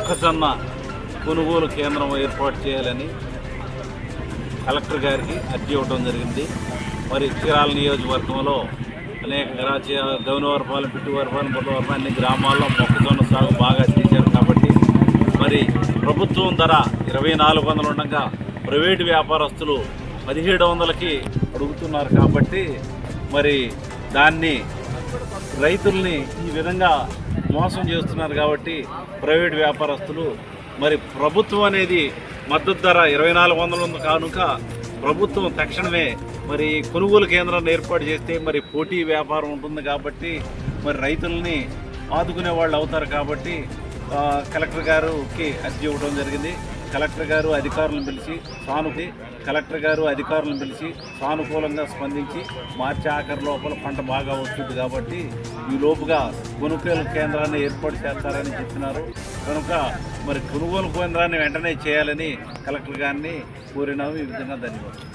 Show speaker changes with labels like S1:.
S1: మొక్కజొన్న కొనుగోలు కేంద్రం ఏర్పాటు చేయాలని కలెక్టర్ గారికి అర్జీ ఇవ్వడం జరిగింది. మరి చీరాల నియోజకవర్గంలో అనేక గౌనవరపాలెం, పిట్టివారిపాలెం, బుల్లవరపాలెం అన్ని గ్రామాల్లో మొక్కజొన్న సాగు బాగా చేశారు. కాబట్టి మరి ప్రభుత్వం ధర 2400 ఉండగా ప్రైవేటు వ్యాపారస్తులు 1700కి అడుగుతున్నారు. కాబట్టి మరి దాన్ని రైతుల్ని ఈ విధంగా మోసం చేస్తున్నారు. కాబట్టి ప్రైవేటు వ్యాపారస్తులు మరి ప్రభుత్వం అనేది మద్దతు ధర 2400 ఉంది కనుక ప్రభుత్వం తక్షణమే మరి కొనుగోలు కేంద్రాన్ని ఏర్పాటు చేస్తే మరి పోటీ వ్యాపారం ఉంటుంది. కాబట్టి మరి రైతుల్ని ఆదుకునే వాళ్ళు అవుతారు. కాబట్టి కలెక్టర్ గారికి అర్జీ ఇవ్వడం జరిగింది. కలెక్టర్ గారు అధికారులను పిలిచి సానుకూలంగా స్పందించి మార్చి ఆఖరి లోపల పంట బాగా వస్తుంది. కాబట్టి ఈ లోపుగా కొనుగోలు కేంద్రాన్ని ఏర్పాటు చేస్తారని చెప్తున్నారు. కనుక మరి కొనుగోలు కేంద్రాన్ని వెంటనే చేయాలని కలెక్టర్ గారిని కోరినాము. ఈ విధంగా ధన్యవాదాలు.